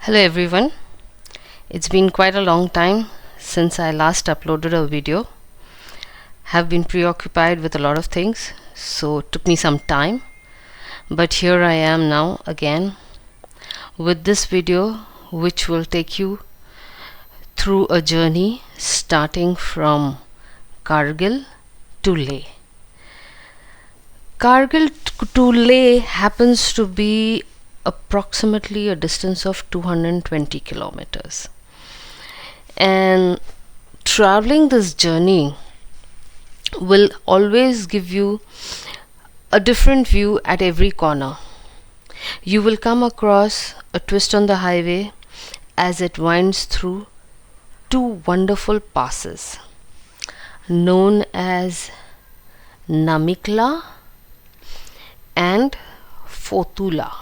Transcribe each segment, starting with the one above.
Hello everyone. It's been quite a long time since I last uploaded a video. Have been preoccupied with a lot of things, so it took me some time. But here I am now again with this video, which will take you through a journey starting from Kargil to Leh. Kargil to Leh happens to be approximately a distance of 220 kilometers, and traveling this journey will always give you a different view at every corner. You will come across a twist on the highway as it winds through two wonderful passes known as Namikla and Fotula.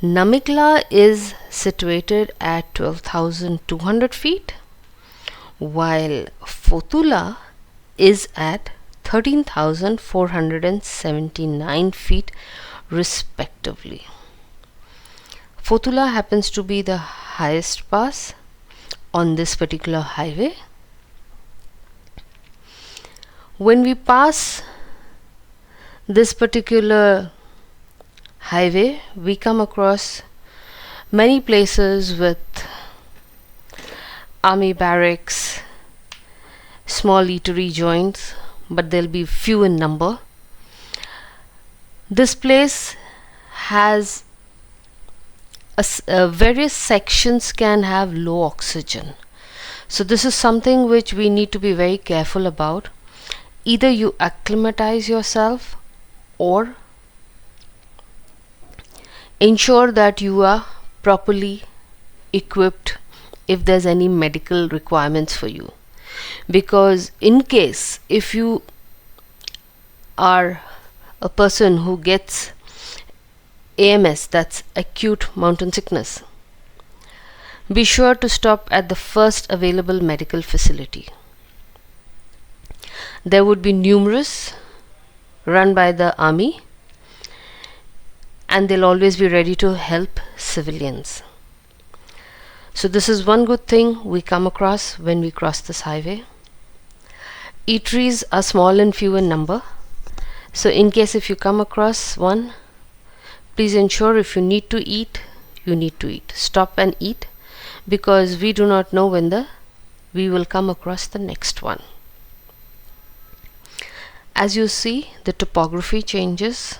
Namikla is situated at 12,200 feet, while Fotula is at 13,479 feet respectively. Fotula happens to be the highest pass on this particular highway. When we pass this particular highway, we come across many places with army barracks, small eatery joints, but they'll be few in number. This place has various sections can have low oxygen, so this is something which we need to be very careful about. Either you acclimatize yourself or ensure that you are properly equipped if there's any medical requirements for you, because in case if you are a person who gets AMS, that's acute mountain sickness, be sure to stop at the first available medical facility. There would be numerous run by the army, and they'll always be ready to help civilians. So this is one good thing we come across when we cross this highway. Eateries are small and few in number, so in case if you come across one, please ensure if you need to eat, you need to eat. Stop and eat, because we do not know when we will come across the next one. As you see, the topography changes.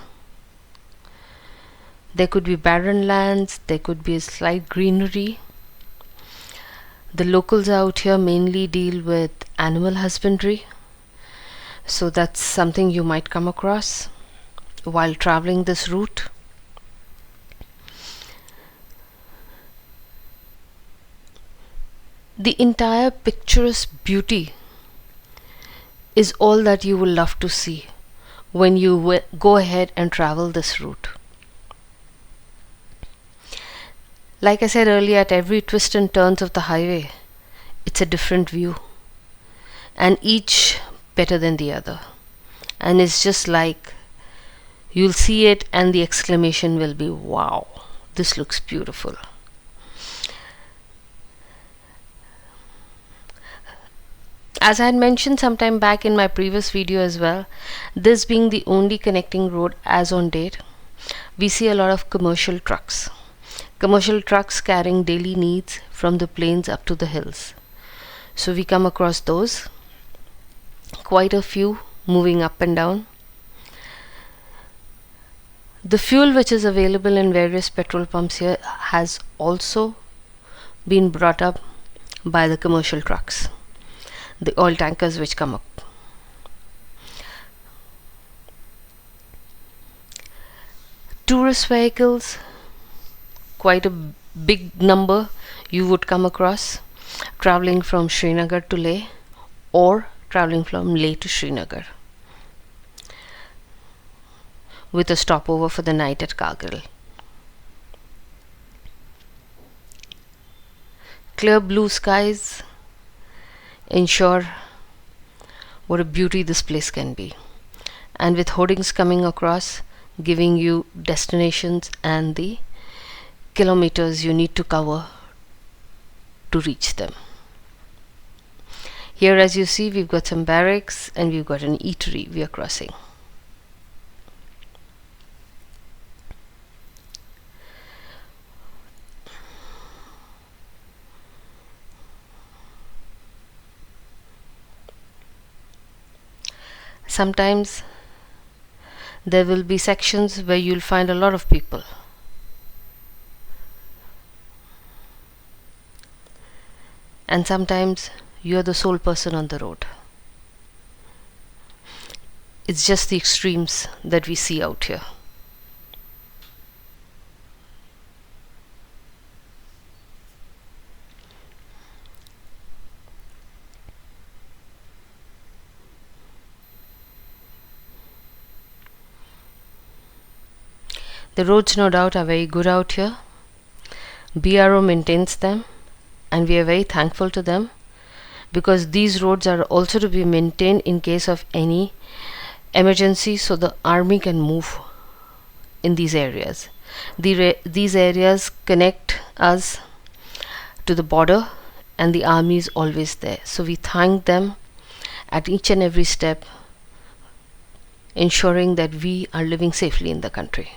There could be barren lands, there could be a slight greenery. The locals out here mainly deal with animal husbandry, so that's something you might come across while traveling this route. The entire picturesque beauty is all that you will love to see when you go ahead and travel this route. Like I said earlier, at every twist and turns of the highway, it's a different view, and each better than the other. And it's just like you'll see it and the exclamation will be, wow, this looks beautiful. As I had mentioned sometime back in my previous video as well, this being the only connecting road as on date, we see a lot of commercial trucks carrying daily needs from the plains up to the hills. So we come across those, quite a few moving up and down. The fuel which is available in various petrol pumps here has also been brought up by the commercial trucks, the oil tankers which come up. Tourist vehicles, quite a big number you would come across traveling from Srinagar to Leh or traveling from Leh to Srinagar, with a stopover for the night at Kargil. Clear blue skies ensure what a beauty this place can be, and with hoardings coming across giving you destinations and the kilometers you need to cover to reach them. Here, as you see, we've got some barracks and we've got an eatery we are crossing. Sometimes there will be sections where you'll find a lot of people. And sometimes you're the sole person on the road. It's just the extremes that we see out here. The roads, no doubt, are very good out here. BRO maintains them, and we are very thankful to them, because these roads are also to be maintained in case of any emergency, so the army can move in these areas. These areas connect us to the border, and the army is always there. So we thank them at each and every step, ensuring that we are living safely in the country.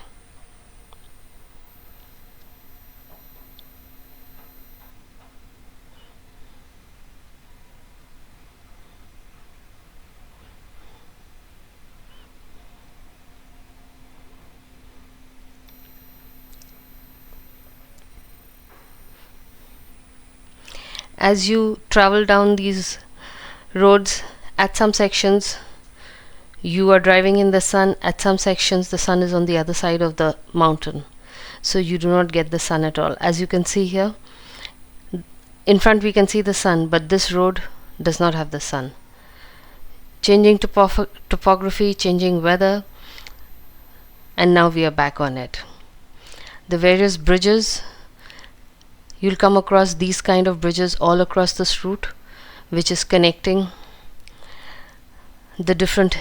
As you travel down these roads, at some sections you are driving in the sun, at some sections the sun is on the other side of the mountain, so you do not get the sun at all. As you can see here, in front we can see the sun, but this road does not have the sun. Changing topography, changing weather, and now we are back on it. The various bridges, you'll come across these kind of bridges all across this route, which is connecting the different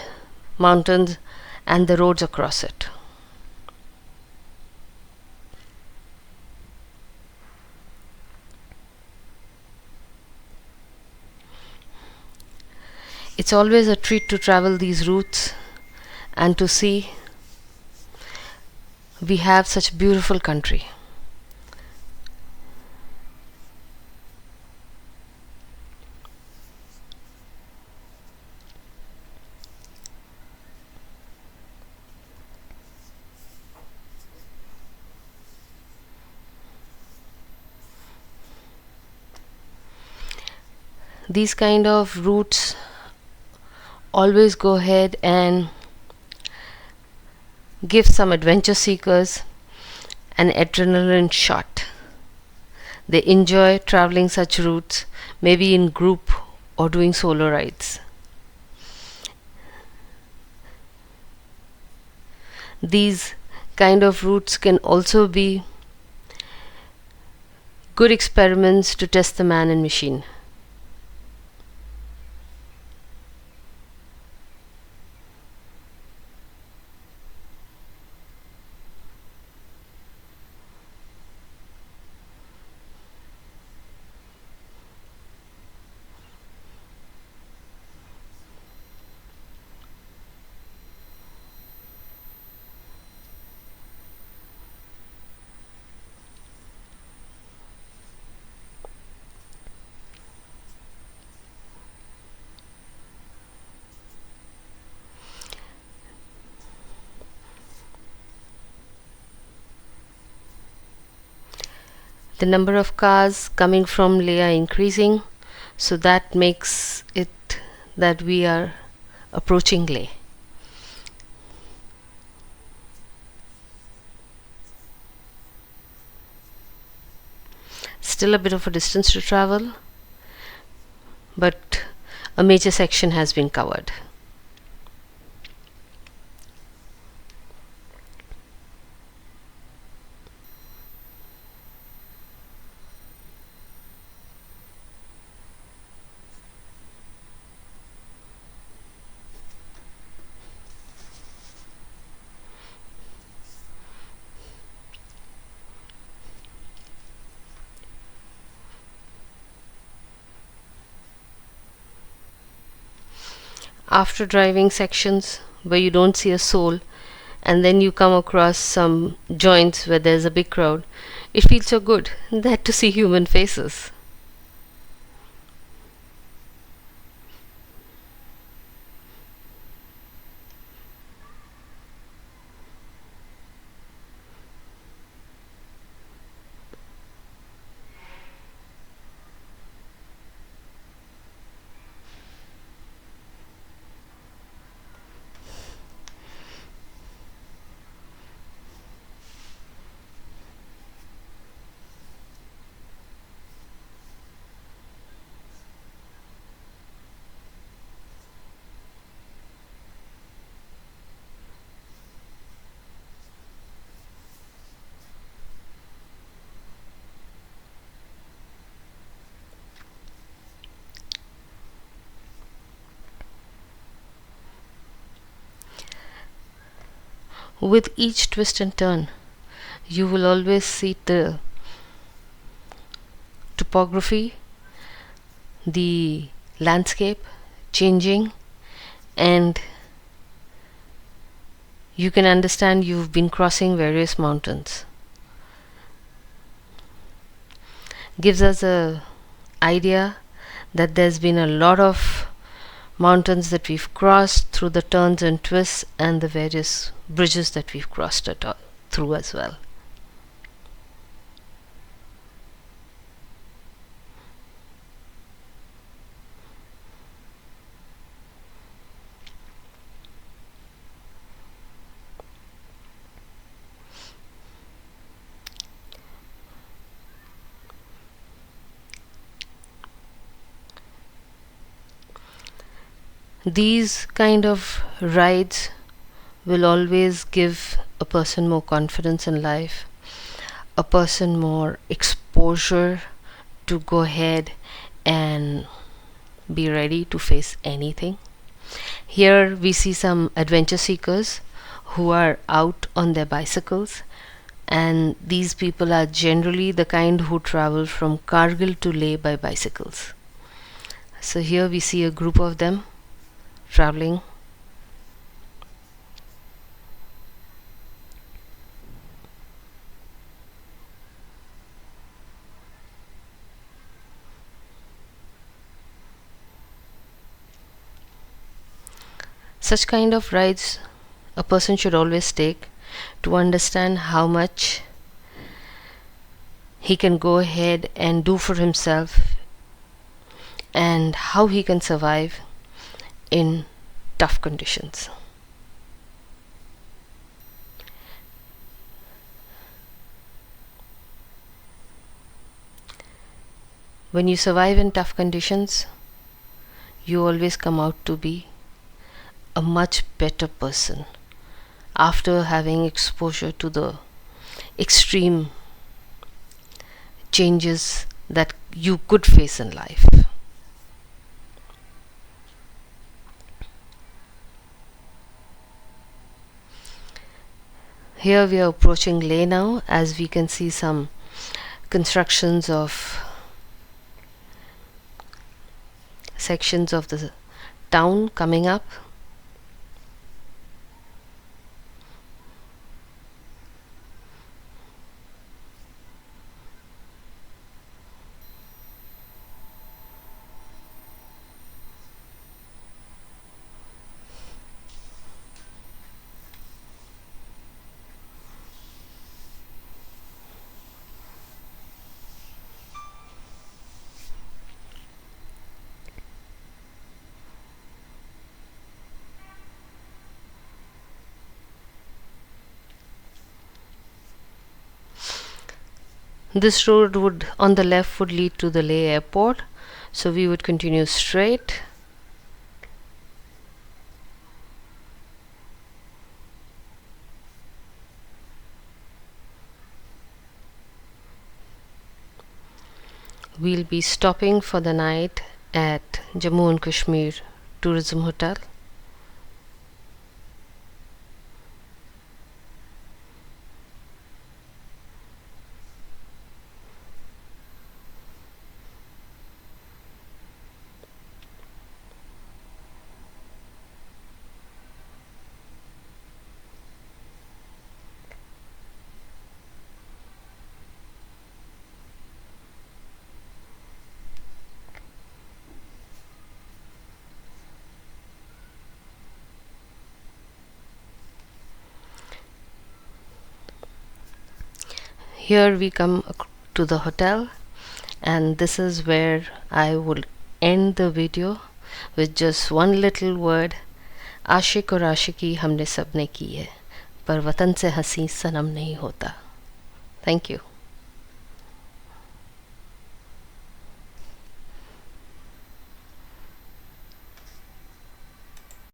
mountains and the roads across it. It's always a treat to travel these routes and to see we have such beautiful country. These kind of routes always go ahead and give some adventure seekers an adrenaline shot. They enjoy traveling such routes, maybe in group or doing solo rides. These kind of routes can also be good experiments to test the man and machine. The number of cars coming from Leh are increasing, so that makes it that we are approaching Leh. Still a bit of a distance to travel, but a major section has been covered. After driving sections where you don't see a soul, and then you come across some joints where there's a big crowd, it feels so good that to see human faces. With each twist and turn, you will always see the topography, the landscape changing, and you can understand you've been crossing various mountains. Gives us a idea that there's been a lot of mountains that we've crossed through the turns and twists and the various bridges that we've crossed through as well. These kind of rides will always give a person more confidence in life, a person more exposure to go ahead and be ready to face anything. Here we see some adventure seekers who are out on their bicycles, and these people are generally the kind who travel from Kargil to Leh by bicycles. So here we see a group of them traveling. Such kind of rides a person should always take to understand how much he can go ahead and do for himself and how he can survive in tough conditions. When you survive in tough conditions, you always come out to be a much better person after having exposure to the extreme changes that you could face in life. Here we are approaching Leh now, as we can see some constructions of sections of the town coming up. This road would on the left would lead to the Leh airport, so we would continue straight. We'll be stopping for the night at Jammu and Kashmir Tourism Hotel. here we come to the hotel, and this is where I will end the video with just one little word. आशिक और आशिकी हमने सब ने की है, पर वतन से हंसी सनम नहीं होता. Thank you.